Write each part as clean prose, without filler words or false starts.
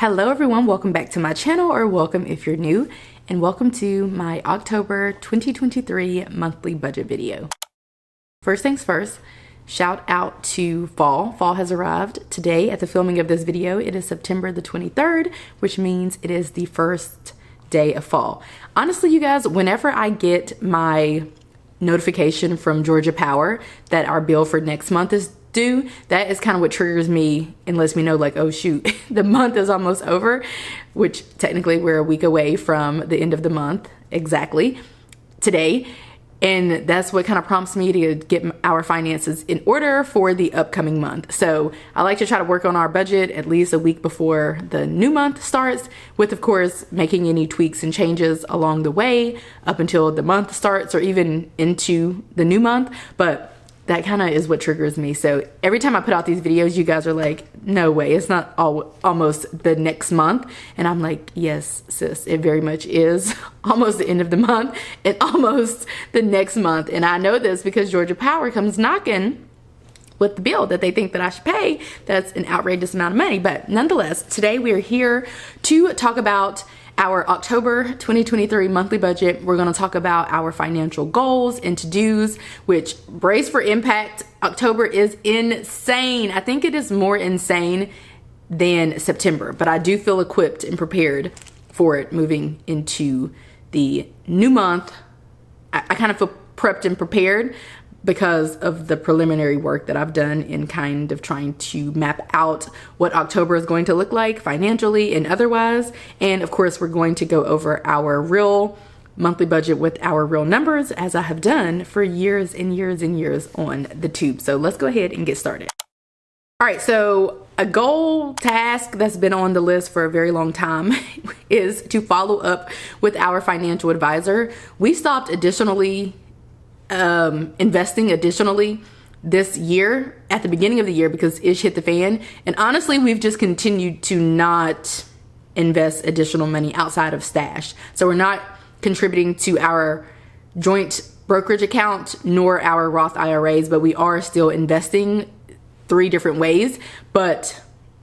Hello everyone, welcome back to my channel, or welcome if you're new, and welcome to my October 2023 monthly budget video. First things first, shout out to fall. Fall has arrived today at the filming of this video. It is September the 23rd, which means it is the first day of fall. Honestly, you guys, whenever I get my notification from Georgia Power that our bill for next month is due, that is kind of what triggers me and lets me know, like, oh shoot, the month is almost over, which technically we're a week away from the end of the month exactly today. And that's what kind of prompts me to get our finances in order for the upcoming month. So I like to try to work on our budget at least a week before the new month starts, with of course making any tweaks and changes along the way up until the month starts or even into the new month. But that kind of is what triggers me. So every time I put out these videos, you guys are like, no way, it's not almost the next month. And I'm like, yes, sis, it very much is almost the end of the month and almost the next month. And I know this because Georgia Power comes knocking with the bill that they think that I should pay. That's an outrageous amount of money. But nonetheless, today we are here to talk about our October 2023 monthly budget. We're going to talk about our financial goals and to-dos, which, brace for impact, October is insane. I think it is more insane than September, but I do feel equipped and prepared for it moving into the new month. I kind of feel prepped and prepared because of the preliminary work that I've done in kind of trying to map out what October is going to look like financially and otherwise. And of course, we're going to go over our real monthly budget with our real numbers, as I have done for years and years and years on the tube. So let's go ahead and get started. All right, so a goal task that's been on the list for a very long time is to follow up with our financial advisor. We stopped investing additionally this year at the beginning of the year because ish hit the fan, and honestly we've just continued to not invest additional money outside of stash. So we're not contributing to our joint brokerage account nor our Roth IRAs, but we are still investing 3 different ways. But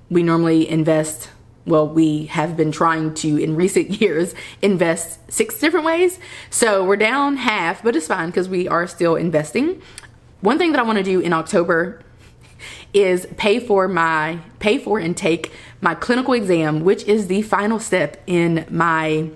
we normally invest, well, we have been trying to, in recent years, invest 6 different ways. So we're down half, but it's fine because we are still investing. One thing that I want to do in October is pay for and take my clinical exam, which is the final step in my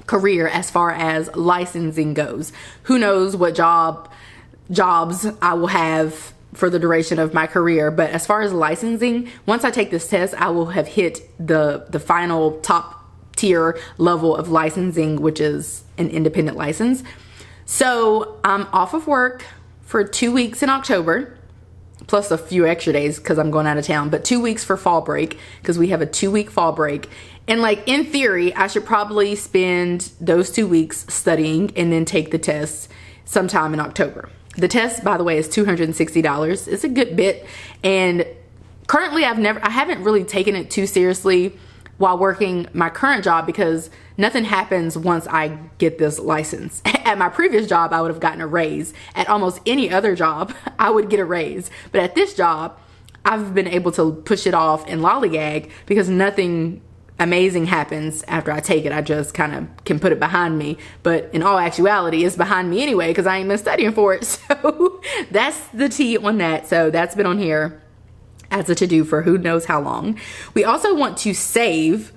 career as far as licensing goes. Who knows what jobs I will have for the duration of my career, but as far as licensing, once I take this test, I will have hit the final top tier level of licensing, which is an independent license. So I'm off of work for 2 weeks in October, plus a few extra days because I'm going out of town, but 2 weeks for fall break because we have a 2-week fall break. And like in theory, I should probably spend those 2 weeks studying and then take the test sometime in October. The test, by the way, is $260. It's a good bit. And currently I haven't really taken it too seriously while working my current job because nothing happens once I get this license. At my previous job, I would have gotten a raise. At almost any other job, I would get a raise. But at this job, I've been able to push it off and lollygag because nothing amazing happens after I take it. I just kind of can put it behind me, but in all actuality it's behind me anyway because I ain't been studying for it. So that's the tea on that. So that's been on here as a to-do for who knows how long. We also want to save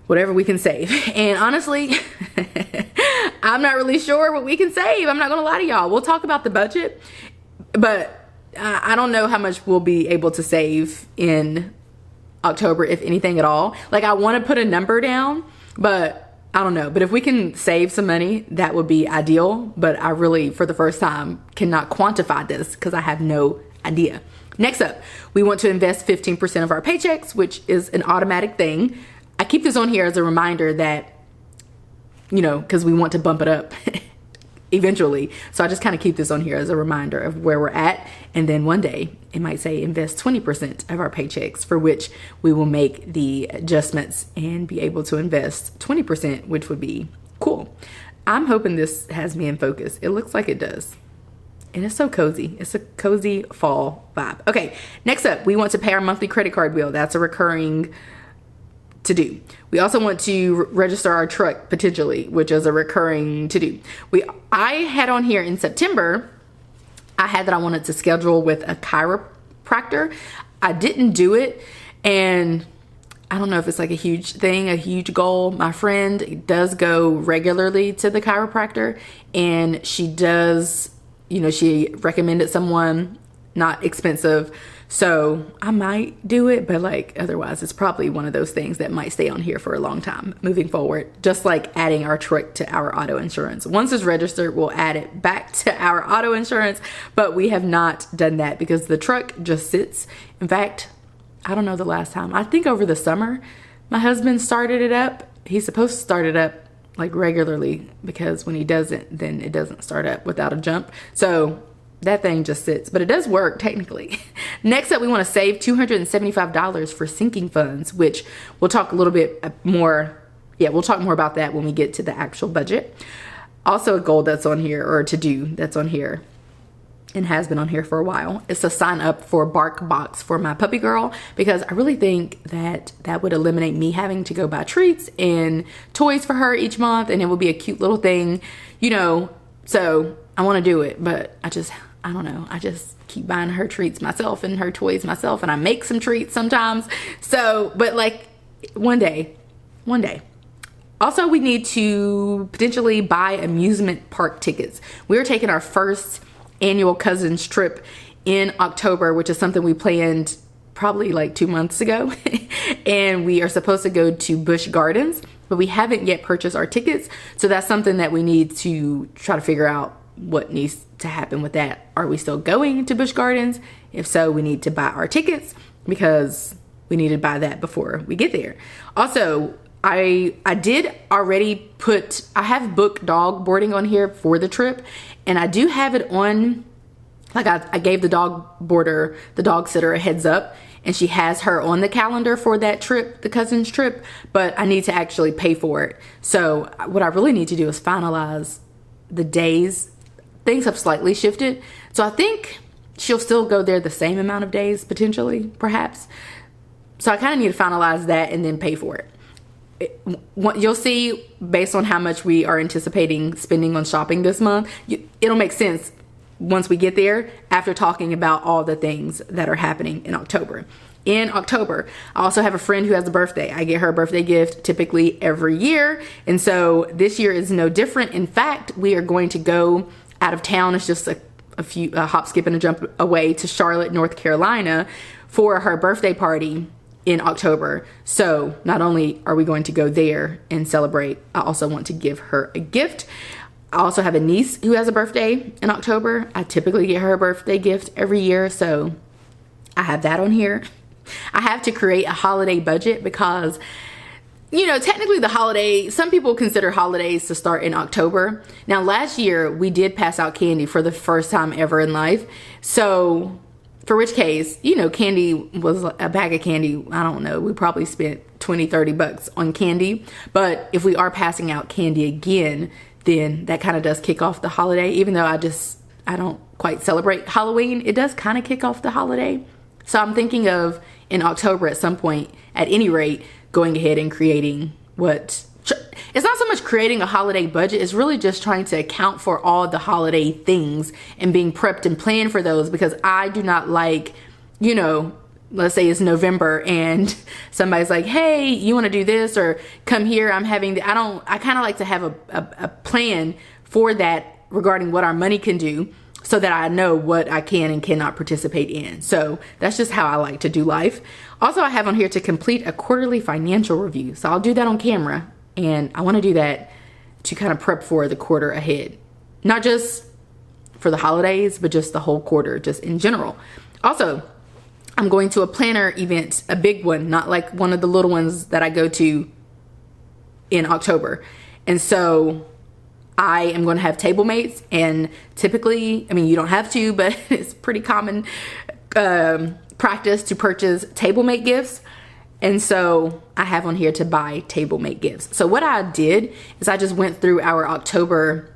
whatever we can save, and honestly I'm not really sure what we can save. I'm not gonna lie to y'all. We'll talk about the budget, but I don't know how much we'll be able to save in October, if anything at all. Like, I want to put a number down, but I don't know. But if we can save some money, that would be ideal. But I really, for the first time, cannot quantify this because I have no idea. Next up, we want to invest 15% of our paychecks, which is an automatic thing. I keep this on here as a reminder that, you know, because we want to bump it up eventually. So I just kind of keep this on here as a reminder of where we're at. And then one day it might say invest 20% of our paychecks, for which we will make the adjustments and be able to invest 20%, which would be cool. I'm hoping this has me in focus. It looks like it does. And it's so cozy. It's a cozy fall vibe. Okay, next up, we want to pay our monthly credit card bill. That's a recurring to do. We also want to register our truck potentially, which is a recurring to do. I had on here in September, I had that I wanted to schedule with a chiropractor. I didn't do it, and I don't know if it's like a huge thing, a huge goal. My friend does go regularly to the chiropractor, and she does, she recommended someone, not expensive. So I might do it, but like otherwise it's probably one of those things that might stay on here for a long time moving forward. Just like adding our truck to our auto insurance. Once it's registered, we'll add it back to our auto insurance, but we have not done that because the truck just sits. In fact, I don't know the last time. I think over the summer, my husband started it up. He's supposed to start it up like regularly, because when he doesn't, then it doesn't start up without a jump. So that thing just sits, but it does work technically. Next up, we want to save $275 for sinking funds, which we'll talk a little bit more. Yeah, we'll talk more about that when we get to the actual budget. Also a goal that's on here, or a to-do that's on here and has been on here for a while, is to sign up for BarkBox for my puppy girl, because I really think that that would eliminate me having to go buy treats and toys for her each month, and it would be a cute little thing, so I want to do it, but I don't know. I just keep buying her treats myself and her toys myself, and I make some treats sometimes. So, but like one day. Also, we need to potentially buy amusement park tickets. We're taking our first annual cousins trip in October, which is something we planned probably like 2 months ago. And we are supposed to go to Busch Gardens, but we haven't yet purchased our tickets. So that's something that we need to try to figure out what needs to happen with that. Are we still going to Busch Gardens? If so, we need to buy our tickets, because we need to buy that before we get there. Also, I did already I have booked dog boarding on here for the trip, and I do have it on, like I gave the dog boarder, the dog sitter, a heads up, and she has her on the calendar for that trip, the cousins trip, but I need to actually pay for it. So what I really need to do is finalize the days. Things have slightly shifted, so I think she'll still go there the same amount of days, potentially, perhaps. So I kind of need to finalize that and then pay for it. You'll see, based on how much we are anticipating spending on shopping this month, it'll make sense once we get there, after talking about all the things that are happening in October. In October, I also have a friend who has a birthday. I get her a birthday gift typically every year, and so this year is no different. In fact, we are going to go out of town. It's just a hop, skip, and a jump away to Charlotte, North Carolina for her birthday party in October. So not only are we going to go there and celebrate, I also want to give her a gift. I also have a niece who has a birthday in October. I typically get her a birthday gift every year, so I have that on here. I have to create a holiday budget because, technically some people consider holidays to start in October. Now, last year we did pass out candy for the first time ever in life. So for which case, candy was a bag of candy. I don't know. We probably spent $20-30 on candy. But if we are passing out candy again, then that kind of does kick off the holiday. Even though I don't quite celebrate Halloween, it does kind of kick off the holiday. So I'm thinking of in October at some point, at any rate, going ahead and creating it's not so much creating a holiday budget, it's really just trying to account for all the holiday things and being prepped and planned for those, because I do not like, let's say it's November and somebody's like, hey, you want to do this, or come here, I kind of like to have a plan for that regarding what our money can do, so that I know what I can and cannot participate in. So that's just how I like to do life. Also, I have on here to complete a quarterly financial review. So I'll do that on camera, and I want to do that to kind of prep for the quarter ahead. Not just for the holidays, but just the whole quarter, just in general. Also, I'm going to a planner event, a big one, not like one of the little ones that I go to in October. And so I am going to have table mates, and typically, you don't have to, but it's pretty common practice to purchase table mate gifts. And so I have on here to buy table mate gifts. So what I did is I just went through our October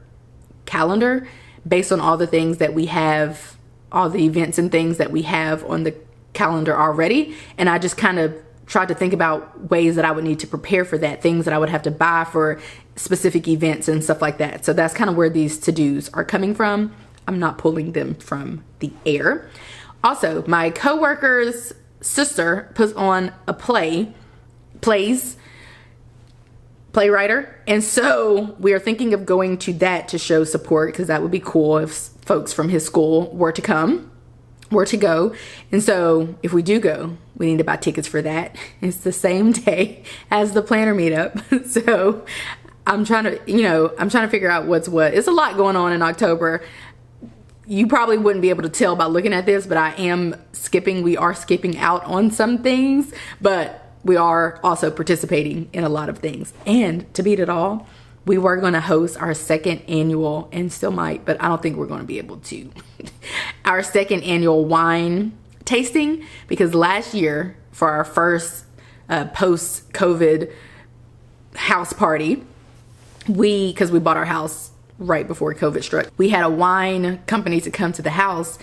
calendar based on all the things that we have, all the events and things that we have on the calendar already. And I just kind of tried to think about ways that I would need to prepare for that, things that I would have to buy for specific events and stuff like that. So that's kind of where these to-dos are coming from. I'm not pulling them from the air. Also, my coworker's sister puts on a playwriter. And so we are thinking of going to that to show support, because that would be cool if folks from his school were to go. And so if we do go, we need to buy tickets for that. It's the same day as the planner meetup. So I'm trying to figure out what's what. It's a lot going on in October. You probably wouldn't be able to tell by looking at this, but we are skipping out on some things, but we are also participating in a lot of things. And to beat it all, we were going to host our second annual, and still might, but I don't think we're going to be able to, our second annual wine tasting, because last year for our first post-COVID house party, because we bought our house right before COVID struck, we had a wine company to come to the house,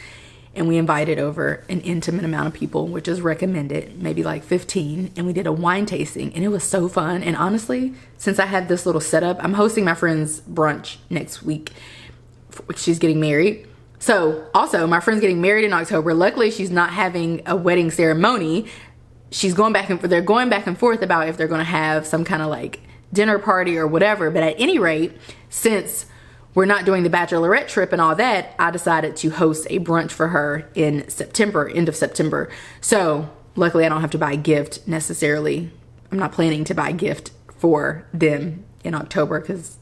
and we invited over an intimate amount of people, which is recommended, maybe like 15, and we did a wine tasting, and it was so fun. And honestly, since I had this little setup, I'm hosting my friend's brunch next week. She's getting married. So also, my friend's getting married in October. Luckily, she's not having a wedding ceremony. They're going back and forth about if they're going to have some kind of like dinner party or whatever. But at any rate, since we're not doing the bachelorette trip and all that, I decided to host a brunch for her in September, end of September. So luckily I don't have to buy a gift necessarily. I'm not planning to buy a gift for them in October, because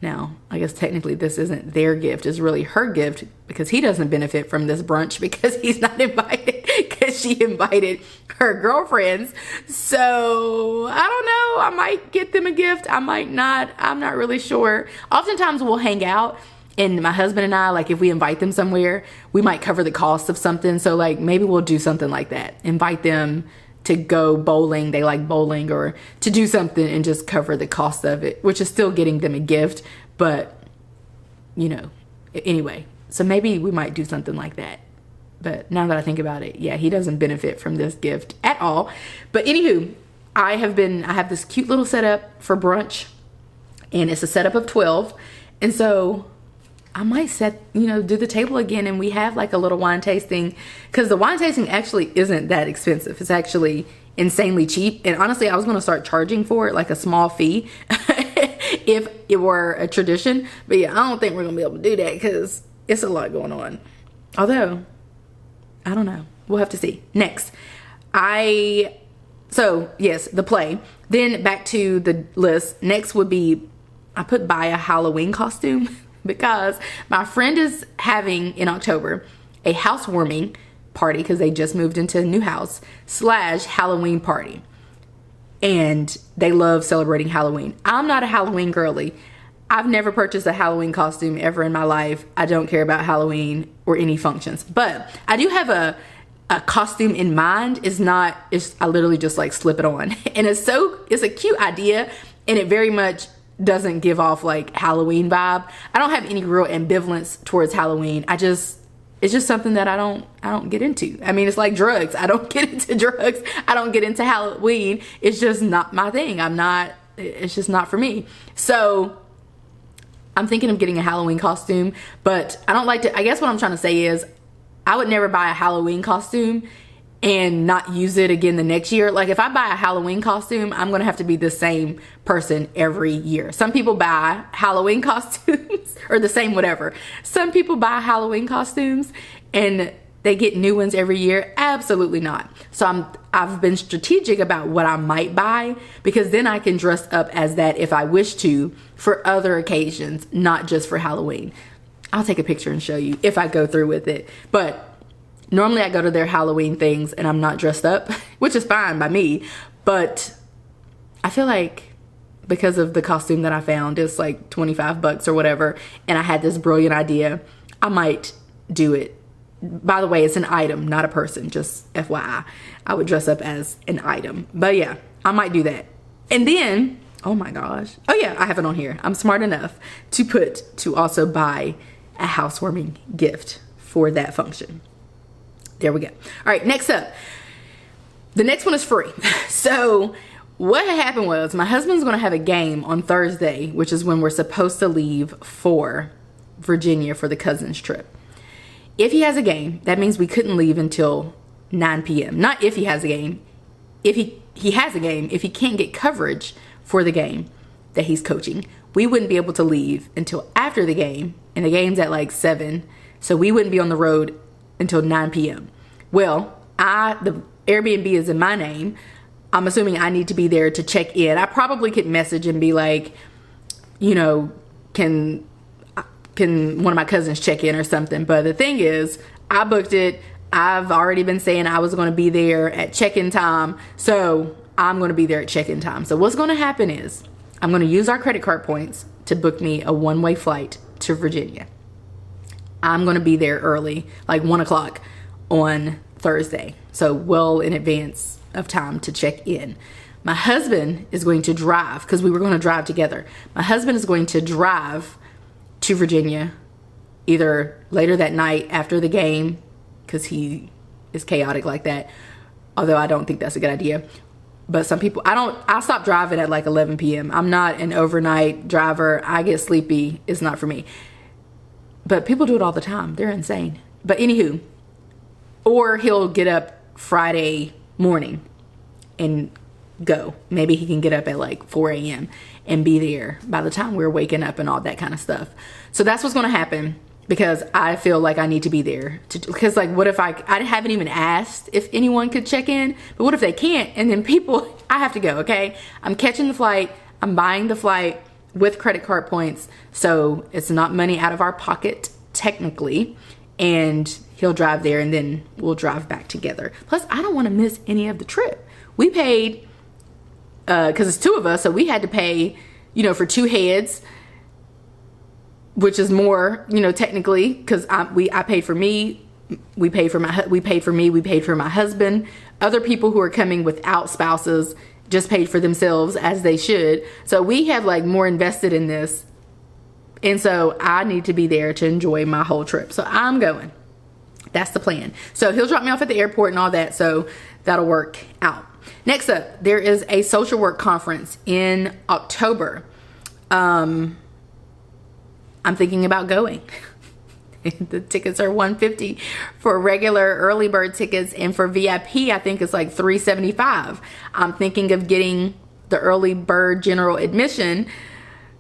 now I guess technically this isn't their gift, it's really her gift, because he doesn't benefit from this brunch because he's not invited, because she invited her girlfriends. So I don't know, I might get them a gift, I might not, I'm not really sure. Oftentimes we'll hang out, and my husband and I, like if we invite them somewhere, we might cover the cost of something. So like maybe we'll do something like that, invite them to go bowling, they like bowling, or to do something and just cover the cost of it, which is still getting them a gift, but anyway, so maybe we might do something like that. But now that I think about it, yeah, he doesn't benefit from this gift at all. But anywho, I have this cute little setup for brunch, and it's a setup of 12. And so I might do the table again, and we have like a little wine tasting, because the wine tasting actually isn't that expensive. It's actually insanely cheap. And honestly, I was going to start charging for it, like a small fee if it were a tradition. But yeah, I don't think we're going to be able to do that, because it's a lot going on. Although, I don't know. We'll have to see. Next, so yes, the play. Then back to the list. Next would be, I put buy a Halloween costume. Because my friend is having in October a housewarming party, because they just moved into a new house / Halloween party, and they love celebrating Halloween. I'm not a Halloween girly. I've never purchased a Halloween costume ever in my life. I don't care about Halloween or any functions, but I do have a costume in mind. I literally just like slip it on, and it's a cute idea, and it very much doesn't give off like Halloween vibe. I don't have any real ambivalence towards Halloween. It's just something that I don't get into. I mean, it's like drugs. I don't get into drugs. I don't get into Halloween. It's just not my thing. It's just not for me. So I'm thinking of getting a Halloween costume, but I guess what I'm trying to say is I would never buy a Halloween costume and not use it again the next year. Like if I buy a Halloween costume, I'm gonna have to be the same person every year. Some people buy Halloween costumes or the same whatever. Some people buy Halloween costumes and they get new ones every year. Absolutely not. So I've been strategic about what I might buy, because then I can dress up as that if I wish to for other occasions, not just for Halloween. I'll take a picture and show you if I go through with it. But normally I go to their Halloween things and I'm not dressed up, which is fine by me. But I feel like because of the costume that I found, it's like $25 or whatever, and I had this brilliant idea, I might do it. By the way, it's an item, not a person, just FYI. I would dress up as an item. But yeah, I might do that. And then, oh my gosh. Oh yeah, I have it on here. I'm smart enough to also buy a housewarming gift for that function. There we go. All right, next up. The next one is free. So what had happened was my husband's going to have a game on Thursday, which is when we're supposed to leave for Virginia for the cousins trip. If he has a game, that means we couldn't leave until 9 p.m. Not if he has a game. If he has a game, if he can't get coverage for the game that he's coaching, we wouldn't be able to leave until after the game. And the game's at like 7. So we wouldn't be on the road until 9 p.m. Well, the Airbnb is in my name. I'm assuming I need to be there to check in. I probably could message and be like, you know, can one of my cousins check in or something? But the thing is, I booked it. I've already been saying I was going to be there at check-in time. So I'm going to be there at check-in time. So what's going to happen is I'm going to use our credit card points to book me a one-way flight to Virginia. I'm going to be there early, like 1 o'clock on Thursday, so well in advance of time to check in. My husband is going to drive, because we were going to drive together. My husband is going to drive to Virginia either later that night after the game, because he is chaotic like that, although I don't think that's a good idea. But some people, I stop driving at like 11 p.m. I'm not an overnight driver. I get sleepy. It's not for me. But people do it all the time. They're insane. But anywho, or he'll get up Friday morning and go. Maybe he can get up at like 4 a.m. and be there by the time we're waking up and all that kind of stuff. So that's what's going to happen, because I feel like I need to be there. Because like, what if I haven't even asked if anyone could check in, but what if they can't? And then I have to go, okay? I'm catching the flight. I'm buying the flight with credit card points. So it's not money out of our pocket technically. And he'll drive there and then we'll drive back together. Plus, I don't want to miss any of the trip. We paid, because it's 2 of us, so we had to pay, you know, for 2 heads, which is more, you know, technically, because I paid for me, we paid for my husband. Other people who are coming without spouses just paid for themselves, as they should. So we have like more invested in this. And so I need to be there to enjoy my whole trip. So I'm going. That's the plan. So he'll drop me off at the airport and all that. So that'll work out. Next up, there is a social work conference in October. I'm thinking about going. The tickets are $150 for regular early bird tickets, and for VIP, I think it's like $375. I'm thinking of getting the early bird general admission.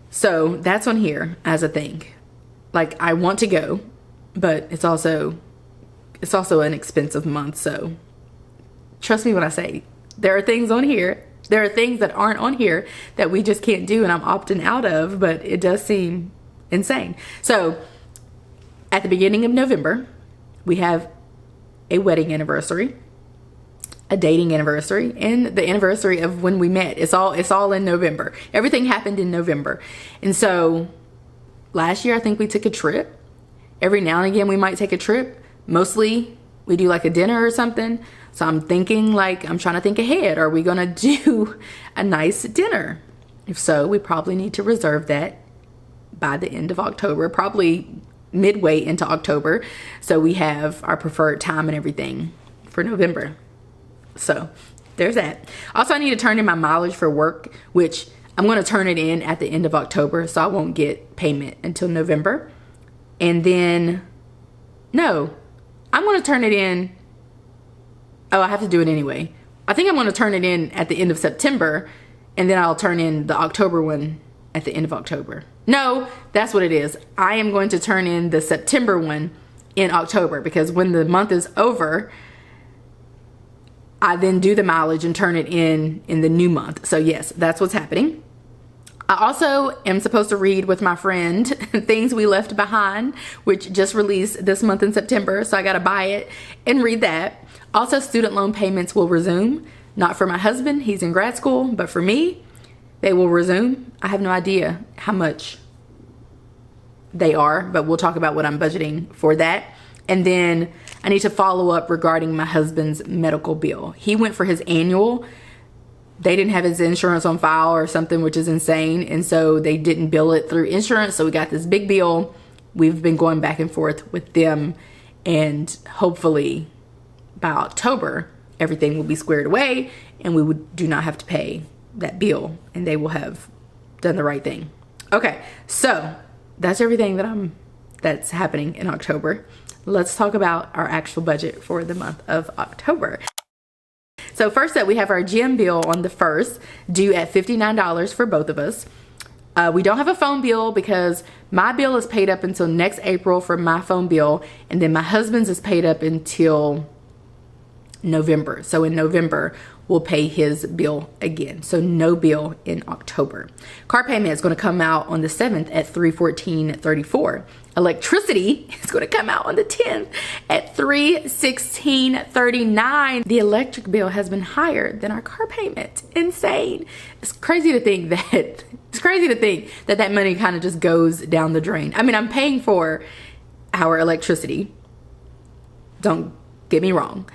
So that's on here as a thing. Like, I want to go, but it's also an expensive month. So trust me when I say there are things on here. There are things that aren't on here that we just can't do and I'm opting out of, but it does seem insane. So at the beginning of November, we have a wedding anniversary, a dating anniversary, and the anniversary of when we met. It's all in November. Everything happened in November. And so last year, I think we took a trip. Every now and again, we might take a trip. Mostly we do like a dinner or something. So I'm trying to think ahead. Are we going to do a nice dinner? If so, we probably need to reserve that by the end of October, probably midway into October. So we have our preferred time and everything for November. So there's that. Also, I need to turn in my mileage for work, which I'm going to turn it in at the end of October. So I won't get payment until November. And then, no, I'm going to turn it in. Oh, I have to do it anyway. I think I'm going to turn it in at the end of September, and then I'll turn in the October one at the end of October. No, that's what it is. I am going to turn in the September one in October, because when the month is over, I then do the mileage and turn it in the new month. So yes, that's what's happening. I also am supposed to read with my friend Things We Left Behind, which just released this month in September. So I got to buy it and read that. Also, student loan payments will resume. Not for my husband, he's in grad school, but for me, they will resume. I have no idea how much they are, but we'll talk about what I'm budgeting for that. And then I need to follow up regarding my husband's medical bill. He went for his annual. They didn't have his insurance on file or something, which is insane. And so they didn't bill it through insurance. So we got this big bill. We've been going back and forth with them. And hopefully by October, everything will be squared away and we do not have to pay that bill, and they will have done the right thing. Okay, so that's everything that's happening in October. Let's talk about our actual budget for the month of October. So first up, we have our gym bill on the 1st, due at $59 for both of us. We don't have a phone bill because my bill is paid up until next April for my phone bill, and then my husband's is paid up until November. So in November, we'll pay his bill again. So no bill in October. Car payment is going to come out on the 7th at $314.34. Electricity is going to come out on the 10th at $316.39. The electric bill has been higher than our car payment. Insane. It's crazy to think that that money kind of just goes down the drain. I mean, I'm paying for our electricity. Don't get me wrong.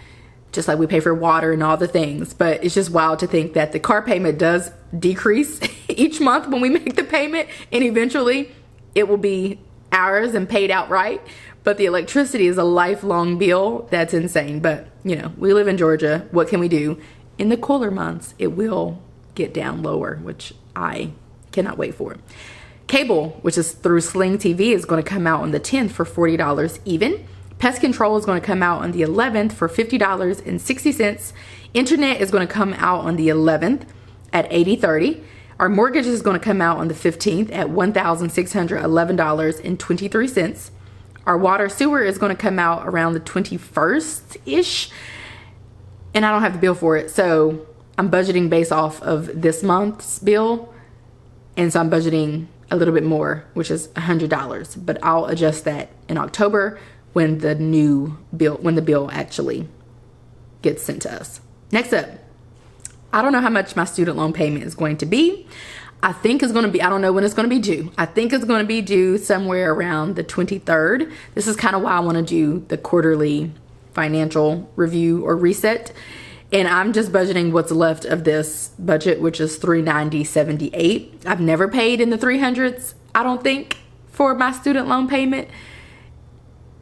Just like we pay for water and all the things, but it's just wild to think that the car payment does decrease each month when we make the payment, and eventually it will be ours and paid outright. But the electricity is a lifelong bill. That's insane. But you know, we live in Georgia. What can we do? In the cooler months, it will get down lower, which I cannot wait for. Cable, which is through Sling TV, is going to come out on the 10th for $40 even. Pest control is going to come out on the 11th for $50.60. Internet is going to come out on the 11th at $80.30. Our mortgage is going to come out on the 15th at $1,611.23. Our water sewer is going to come out around the 21st-ish. And I don't have the bill for it, so I'm budgeting based off of this month's bill. And so I'm budgeting a little bit more, which is $100. But I'll adjust that in October when the bill actually gets sent to us. Next up, I don't know how much my student loan payment is going to be. I think it's going to be, I don't know when it's going to be due. I think it's going to be due somewhere around the 23rd. This is kind of why I want to do the quarterly financial review or reset. And I'm just budgeting what's left of this budget, which is $390.78. I've never paid in the 300s, I don't think, for my student loan payment.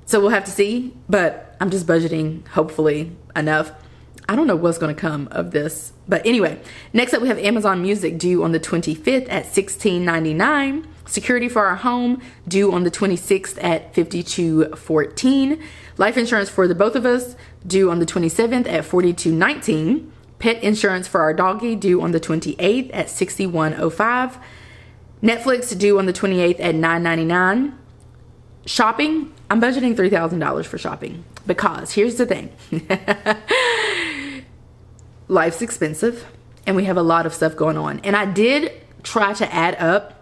So we'll have to see, but I'm just budgeting, hopefully, enough. I don't know what's going to come of this. But anyway, next up we have Amazon Music due on the 25th at $16.99. Security for our home due on the 26th at $52.14. Life insurance for the both of us due on the 27th at $42.19. Pet insurance for our doggy due on the 28th at $61.05. Netflix due on the 28th at $9.99. Shopping, I'm budgeting $3,000 for shopping because here's the thing. Life's expensive and we have a lot of stuff going on. And I did try to add up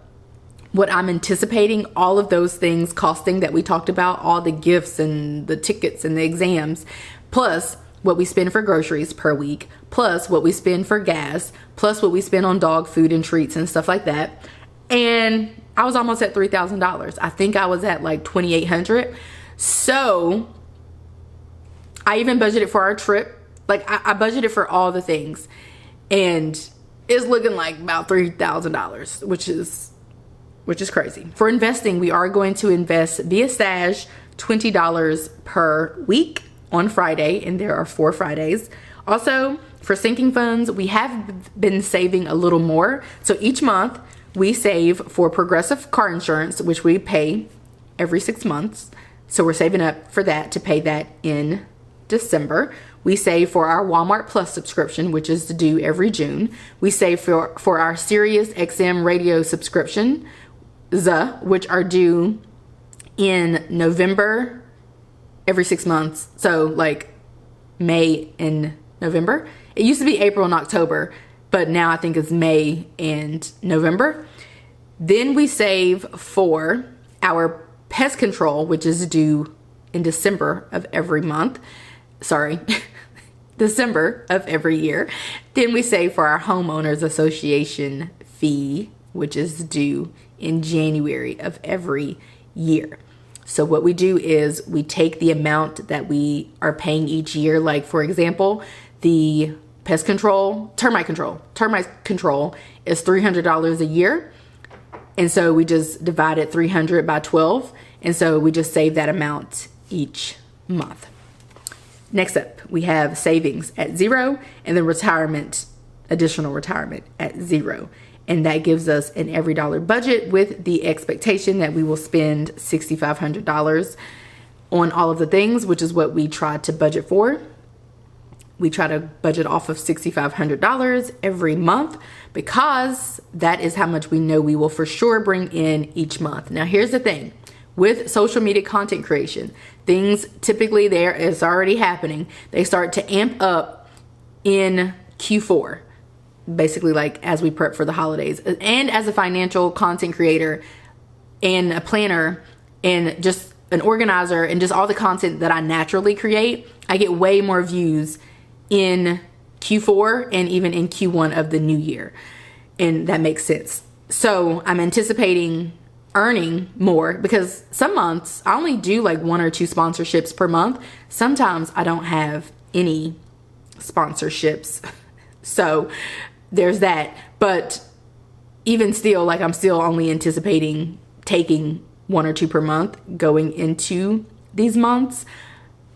what I'm anticipating all of those things costing that we talked about, all the gifts and the tickets and the exams, plus what we spend for groceries per week, plus what we spend for gas, plus what we spend on dog food and treats and stuff like that. And I was almost at $3,000. I think I was at like $2,800. So I even budgeted for our trip. Like I budgeted for all the things, and it's looking like about $3,000, which is crazy. For investing, we are going to invest via Stash $20 per week on Friday, and there are 4 Fridays. Also, for sinking funds, we have been saving a little more. So each month we save for Progressive car insurance, which we pay every 6 months. So we're saving up for that to pay that in December. We save for our Walmart Plus subscription, which is due every June. We save for our Sirius XM radio subscription, which are due in November every 6 months. So like May and November. It used to be April and October, but now I think it's May and November. Then we save for our pest control, which is due in December of every month. Sorry, December of every year. Then we save for our homeowners association fee, which is due in January of every year. So what we do is we take the amount that we are paying each year. Like for example, the termite control is $300 a year. And so we just divided 300 by 12. And so we just save that amount each month. Next up, we have savings at 0, and then retirement, additional retirement at 0. And that gives us an every dollar budget with the expectation that we will spend $6,500 on all of the things, which is what we try to budget for. We try to budget off of $6,500 every month because that is how much we know we will for sure bring in each month. Now, here's the thing. With social media content creation, things typically there is already happening. They start to amp up in Q4, basically like as we prep for the holidays. And as a financial content creator and a planner and just an organizer and just all the content that I naturally create, I get way more views in Q4 and even in Q1 of the new year. And that makes sense. So I'm anticipating earning more because some months I only do like 1 or 2 sponsorships per month. Sometimes I don't have any sponsorships. So there's that. But even still, like I'm still only anticipating taking 1 or 2 per month going into these months,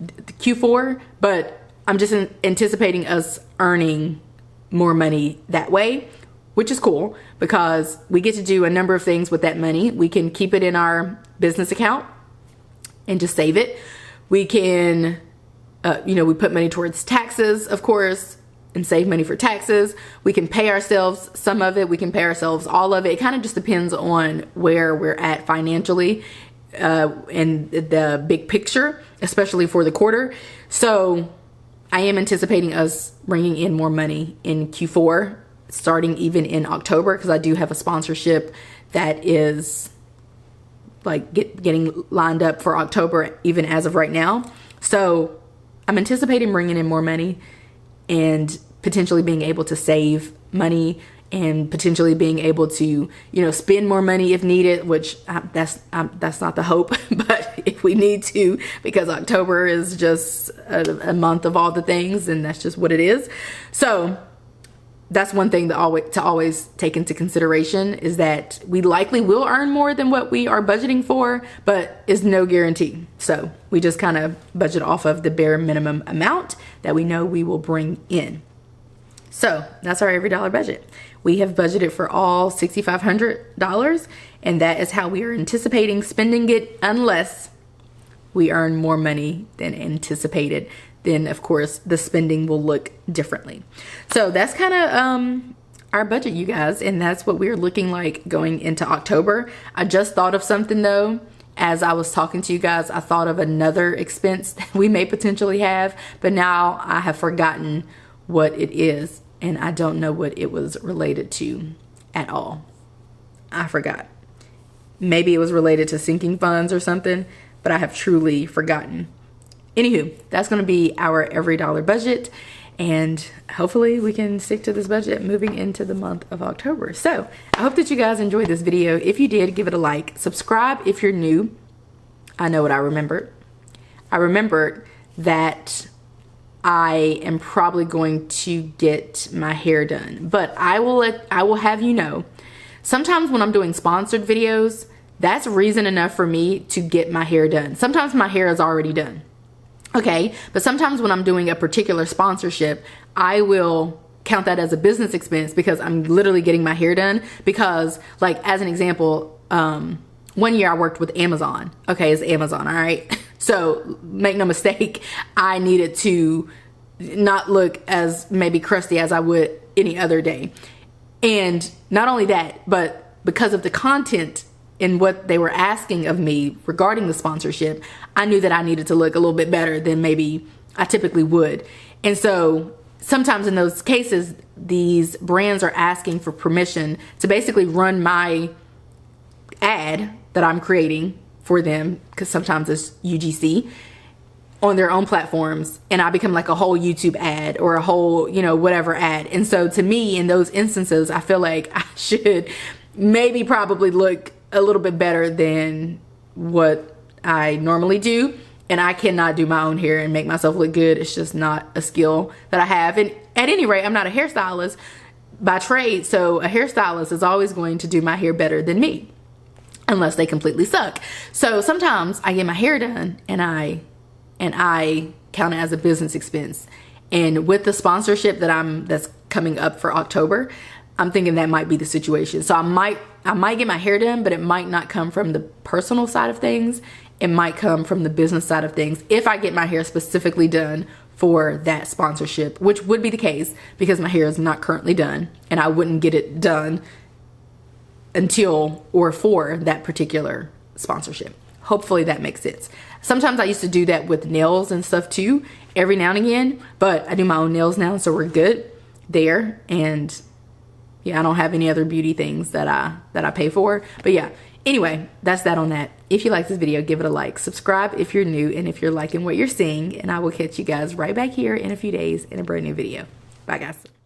Q4. But I'm just anticipating us earning more money that way, which is cool because we get to do a number of things with that money. We can keep it in our business account and just save it. We can, we put money towards taxes, of course, and save money for taxes. We can pay ourselves some of it. We can pay ourselves all of it. It kind of just depends on where we're at financially and the big picture, especially for the quarter. So I am anticipating us bringing in more money in Q4, starting even in October, because I do have a sponsorship that is like getting lined up for October, even as of right now. So I'm anticipating bringing in more money and potentially being able to save money and potentially being able to, spend more money if needed, which that's not the hope, but if we need to, because October is just a month of all the things and that's just what it is. So that's one thing to always take into consideration is that we likely will earn more than what we are budgeting for, but is no guarantee. So we just kind of budget off of the bare minimum amount that we know we will bring in. So that's our every dollar budget. We have budgeted for all $6,500, and that is how we are anticipating spending it unless we earn more money than anticipated. Then of course the spending will look differently. So that's kind of our budget, you guys, and that's what we're looking like going into October. I just thought of something though. As I was talking to you guys, I thought of another expense that we may potentially have, but now I have forgotten what it is, and I don't know what it was related to at all. I forgot. Maybe it was related to sinking funds or something, but I have truly forgotten. Anywho, that's going to be our every dollar budget, and hopefully we can stick to this budget moving into the month of October. So I hope that you guys enjoyed this video. If you did, give it a like. Subscribe if you're new. I know what I remembered. I remembered that I am probably going to get my hair done, but I will have you know, sometimes when I'm doing sponsored videos, that's reason enough for me to get my hair done. Sometimes my hair is already done. Okay, but sometimes when I'm doing a particular sponsorship, I will count that as a business expense because I'm literally getting my hair done. Because, like, as an example, 1 year I worked with Amazon. Okay, it's Amazon, all right? So make no mistake, I needed to not look as maybe crusty as I would any other day. And not only that, but because of the content and what they were asking of me regarding the sponsorship, I knew that I needed to look a little bit better than maybe I typically would. And so sometimes in those cases, these brands are asking for permission to basically run my ad that I'm creating for them, because sometimes it's UGC, on their own platforms, and I become like a whole YouTube ad or a whole, whatever ad. And so to me, in those instances, I feel like I should maybe probably look a little bit better than what I normally do. And I cannot do my own hair and make myself look good. It's just not a skill that I have. And at any rate, I'm not a hairstylist by trade. So a hairstylist is always going to do my hair better than me, unless they completely suck. So sometimes I get my hair done and I count it as a business expense. And with the sponsorship that's coming up for October, I'm thinking that might be the situation. So I might get my hair done, but it might not come from the personal side of things. It might come from the business side of things if I get my hair specifically done for that sponsorship, which would be the case because my hair is not currently done and I wouldn't get it done until or for that particular sponsorship. Hopefully that makes sense. Sometimes I used to do that with nails and stuff too, every now and again, but I do my own nails now, so we're good there. And yeah, I don't have any other beauty things that I pay for. But yeah, anyway, that's that on that. If you like this video, give it a like. Subscribe if you're new and if you're liking what you're seeing. And I will catch you guys right back here in a few days in a brand new video. Bye, guys.